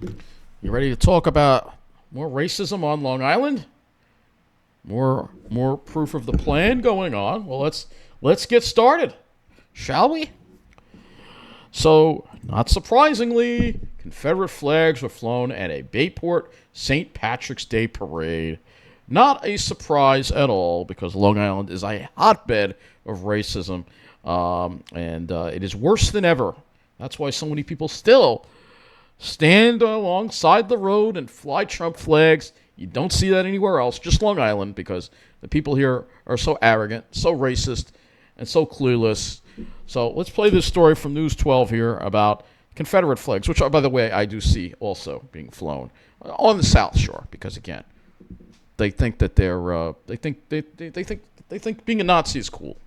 You ready to talk about more racism on Long Island? More proof of the plan going on. Well, let's get started, shall we? So, not surprisingly, Confederate flags were flown at a Bayport St. Patrick's Day parade. Not a surprise at all, because Long Island is a hotbed of racism, and it is worse than ever. That's why so many people still stand alongside the road and fly Trump flags. You don't see that anywhere else, just Long Island, because the people here are so arrogant, so racist, and so clueless. So let's play this story from News 12 here about Confederate flags, which, by the way, I do see also being flown on the South Shore, because again, they think that they think being a Nazi is cool.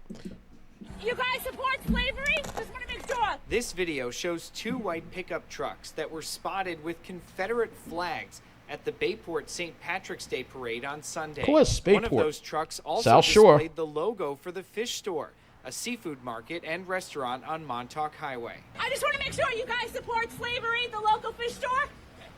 You guys support slavery? Just want to make sure. This video shows two white pickup trucks that were spotted with Confederate flags at the Bayport St. Patrick's Day parade on Sunday. Of course, Bayport. One of those trucks also South Shore. displayed the logo for the fish store, a seafood market and restaurant on Montauk Highway. I just want to make sure you guys support slavery, the local fish store.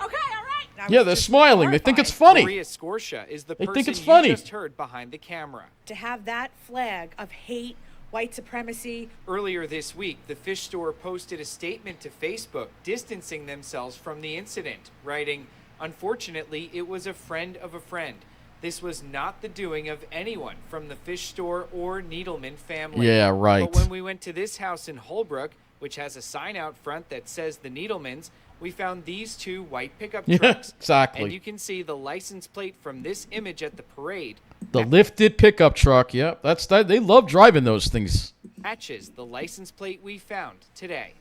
Okay, all right. Yeah, they're smiling. They think it's funny. Maria Scorscia is the They person think it's funny. you just heard behind the camera. To have that flag of hate, white supremacy. Earlier this week, the fish store posted a statement to Facebook distancing themselves from the incident, writing, "Unfortunately, it was a friend of a friend. This was not the doing of anyone from the fish store or Needleman family." Yeah, right. But when we went to this house in Holbrook, which has a sign out front that says the Needlemans, we found these two white pickup Yeah, trucks. exactly. And you can see the license plate from this image at the parade. The lifted pickup truck. Yep, that's that. They love driving those things. Matches the license plate we found today.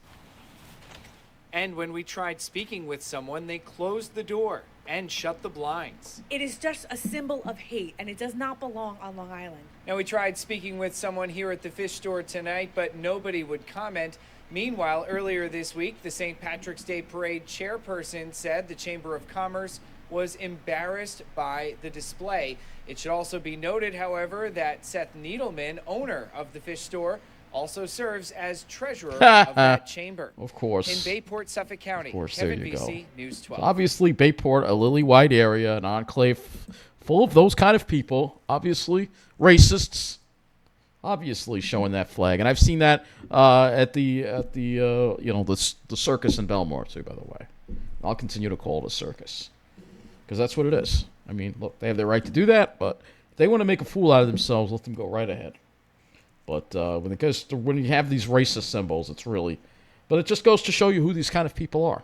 And when we tried speaking with someone, they closed the door and shut the blinds. It is just a symbol of hate, and it does not belong on Long Island. Now, we tried speaking with someone here at the fish store tonight, but nobody would comment. Meanwhile, earlier this week, the St. Patrick's Day Parade chairperson said the Chamber of Commerce was embarrassed by the display. It should also be noted, however, that Seth Needleman, owner of the fish store, also serves as treasurer of that chamber. Of course. In Bayport, Suffolk County, Of course, Kevin there you go. Vesey, News 12. Obviously, Bayport, a lily-white area, an enclave full of those kind of people. Obviously, racists. Obviously, showing that flag, and I've seen that at the circus in Belmore too. By the way, I'll continue to call it a circus because that's what it is. I mean, look, they have the right to do that, but if they want to make a fool out of themselves, let them go right ahead. But when you have these racist symbols, it's really, but it just goes to show you who these kind of people are.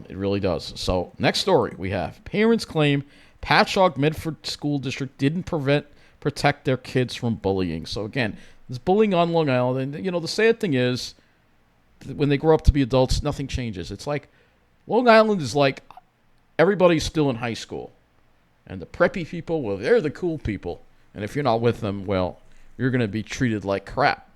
It really does. So next story we have: parents claim Patchogue Medford School District didn't protect their kids from bullying. So again, there's bullying on Long Island, and the sad thing is, when they grow up to be adults, nothing changes. It's like Long Island is like everybody's still in high school, and the preppy people, well, they're the cool people, and if you're not with them, well, you're going to be treated like crap.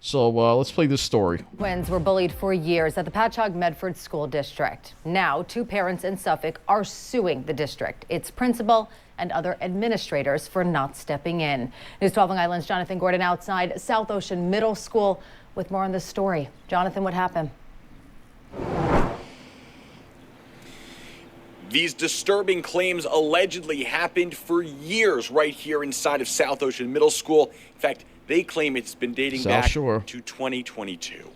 So let's play this story. Twins were bullied for years at the Patchogue Medford School District. Now, two parents in Suffolk are suing the district, its principal, and other administrators for not stepping in. News 12 Long Island's Jonathan Gordon outside South Ocean Middle School with more on this story. Jonathan, what happened? These disturbing claims allegedly happened for years right here inside of South Ocean Middle School. In fact, they claim it's been dating back to 2022.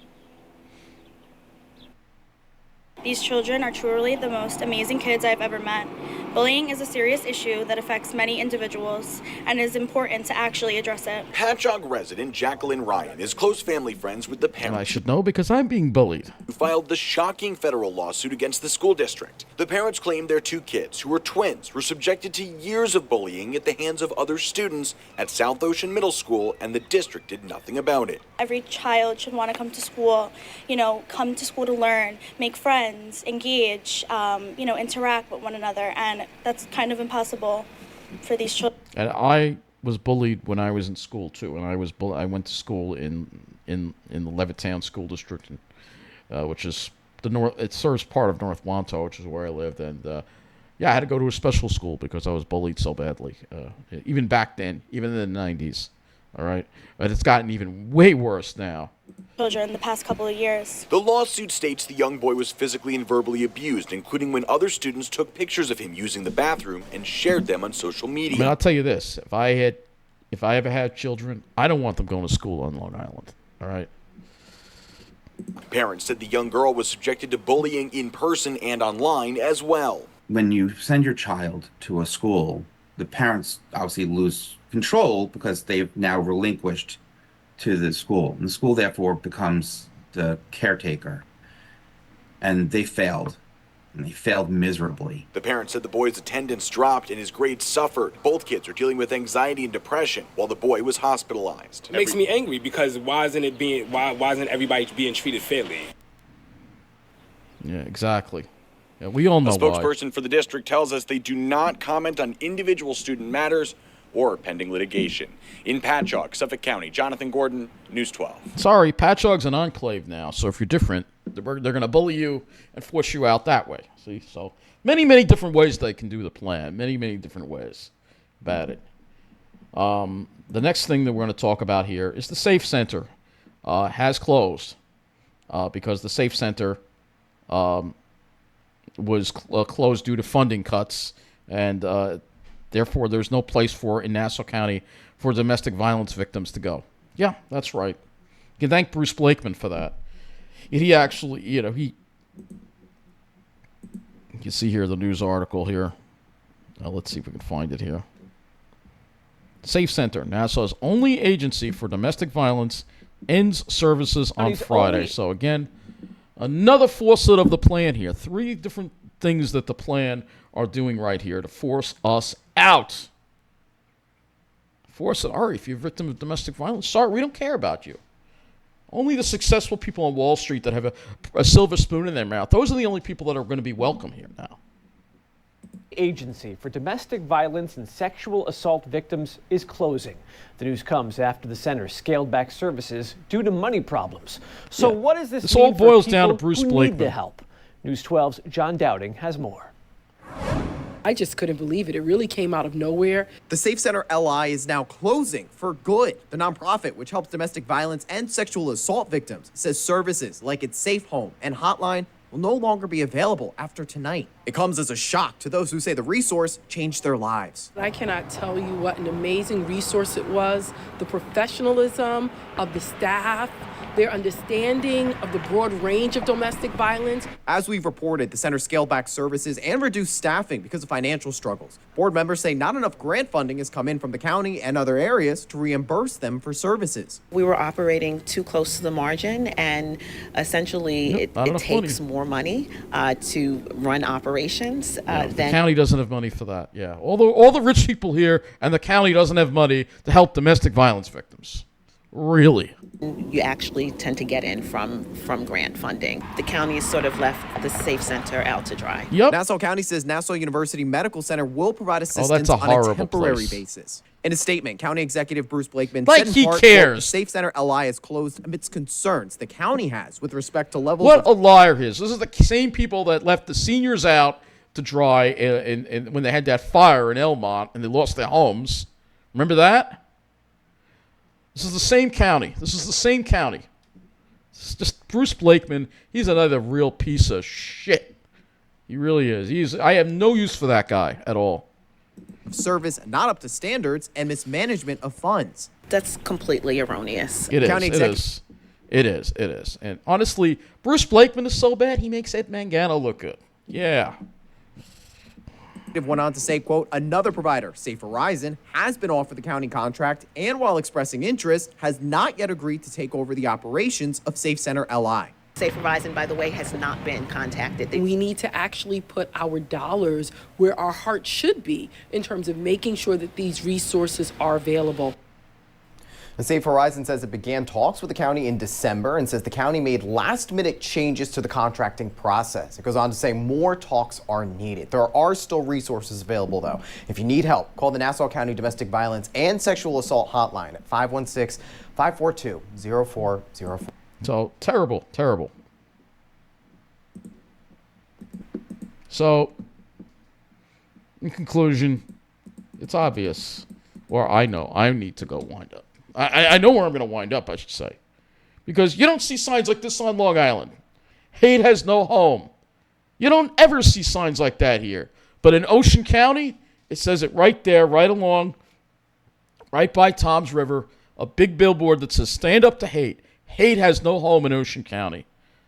These children are truly the most amazing kids I've ever met. Bullying is a serious issue that affects many individuals, and it is important to actually address it. Patchogue resident Jacqueline Ryan is close family friends with the And parents I should know because I'm being bullied. who filed the shocking federal lawsuit against the school district. The parents claim their two kids, who are twins, were subjected to years of bullying at the hands of other students at South Ocean Middle School, and the district did nothing about it. Every child should want to come to school, come to school to learn, make friends, engage, interact with one another, and that's kind of impossible for these children. And I was bullied when I was in school too, and I went to school in the Levittown School District, which is the north. It serves part of North Wanto, which is where I lived, and I had to go to a special school because I was bullied so badly. Even back then, even in the '90s, all right. But it's gotten even way worse now. children the past couple of years. The lawsuit states the young boy was physically and verbally abused, including when other students took pictures of him using the bathroom and shared them on social media. I mean, I'll tell you this: if I ever had children, I don't want them going to school on Long Island. All right. Parents said the young girl was subjected to bullying in person and online as well. When you send your child to a school, the parents obviously lose control because they've now relinquished to the school. And the school, therefore, becomes the caretaker. And they failed. And they failed miserably. The parents said the boy's attendance dropped and his grades suffered. Both kids are dealing with anxiety and depression while the boy was hospitalized. It makes me angry because why isn't everybody being treated fairly? Yeah, exactly. Yeah, we all know A spokesperson for the district tells us they do not comment on individual student matters or pending litigation. In Patchogue, Suffolk County, Jonathan Gordon, News 12. Sorry, Patchogue's an enclave now, so if you're different, they're going to bully you and force you out that way. See, so many, many different ways they can do the plan. Many, many different ways about it. The next thing that we're going to talk about here is the Safe Center has closed because the Safe Center was closed due to funding cuts, and therefore there's no place in Nassau County for domestic violence victims to go. Yeah, that's right. You can thank Bruce Blakeman for that. He actually, you can see here the news article here. Let's see if we can find it here. Safe Center, Nassau's only agency for domestic violence, ends services on Friday. So again, another facet of the plan here. 3 different things that the plan are doing right here to force us out. Force it. All right, if you're a victim of domestic violence, sorry, we don't care about you. Only the successful people on Wall Street that have a silver spoon in their mouth, those are the only people that are going to be welcome here now. Agency for domestic violence and sexual assault victims is closing. The news comes after the center scaled back services due to money problems. So what does this mean all boils for down to people Bruce who Blakeman. need the help? News 12's John Dowding has more. I just couldn't believe it. It really came out of nowhere. The Safe Center LI is now closing for good. The nonprofit, which helps domestic violence and sexual assault victims, says services like its Safe Home and Hotline will no longer be available after tonight. It comes as a shock to those who say the resource changed their lives. I cannot tell you what an amazing resource it was. The professionalism of the staff, their understanding of the broad range of domestic violence. As we've reported, the center scaled back services and reduced staffing because of financial struggles. Board members say not enough grant funding has come in from the county and other areas to reimburse them for services. We were operating too close to the margin, and essentially it takes more money to run operations The county doesn't have money for that. Yeah, all the rich people here, and the county doesn't have money to help domestic violence victims. Really? You actually tend to get in from grant funding. The county has sort of left the Safe Center out to dry. Yep. Nassau County says Nassau University Medical Center will provide assistance on a temporary basis. In a statement, County Executive Bruce Blakeman said in part, quote, the Safe Center LI is closed amidst concerns the county has with respect to levels What a liar he is. This is the same people that left the seniors out to dry and when they had that fire in Elmont and they lost their homes. Remember that? This is the same county. It's just Bruce Blakeman. He's another real piece of shit. He really is. I have no use for that guy at all. Service not up to standards and mismanagement of funds. That's completely erroneous. It is. And honestly, Bruce Blakeman is so bad, he makes Ed Mangano look good. Yeah. Went on to say, quote, another provider, Safe Horizon, has been offered the county contract and while expressing interest, has not yet agreed to take over the operations of Safe Center LI. Safe Horizon, by the way, has not been contacted. We need to actually put our dollars where our heart should be in terms of making sure that these resources are available. The Safe Horizon says it began talks with the county in December and says the county made last-minute changes to the contracting process. It goes on to say more talks are needed. There are still resources available, though. If you need help, call the Nassau County Domestic Violence and Sexual Assault Hotline at 516-542-0404. So, terrible. So, in conclusion, it's obvious, or I know I need to go wind up. I know where I'm going to wind up, I should say. Because you don't see signs like this on Long Island. Hate has no home. You don't ever see signs like that here. But in Ocean County, it says it right there, right along, right by Tom's River, a big billboard that says, stand up to hate. Hate has no home in Ocean County.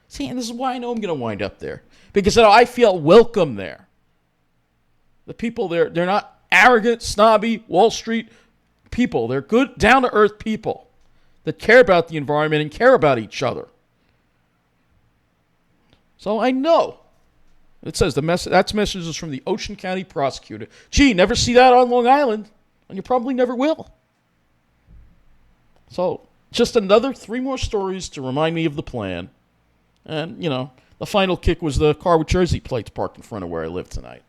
See, and this is why I know I'm going to wind up there. Because I feel welcome there. The people there, they're not arrogant, snobby, Wall Street people. They're good, down-to-earth people that care about the environment and care about each other. So I know. It says that's messages from the Ocean County prosecutor. Gee, never see that on Long Island, and you probably never will. So just another 3 more stories to remind me of the plan. And, the final kick was the car with Jersey plates parked in front of where I live tonight.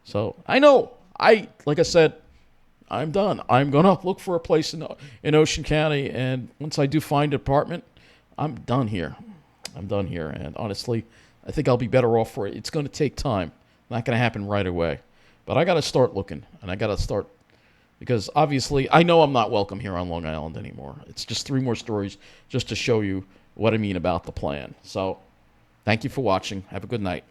So I know. Like I said, I'm done. I'm going to look for a place in Ocean County, and once I do find an apartment, I'm done here. And honestly, I think I'll be better off for it. It's going to take time. Not going to happen right away. But I got to start looking, and I got to start, because obviously I know I'm not welcome here on Long Island anymore. It's just 3 more stories just to show you what I mean about the plan. So thank you for watching. Have a good night.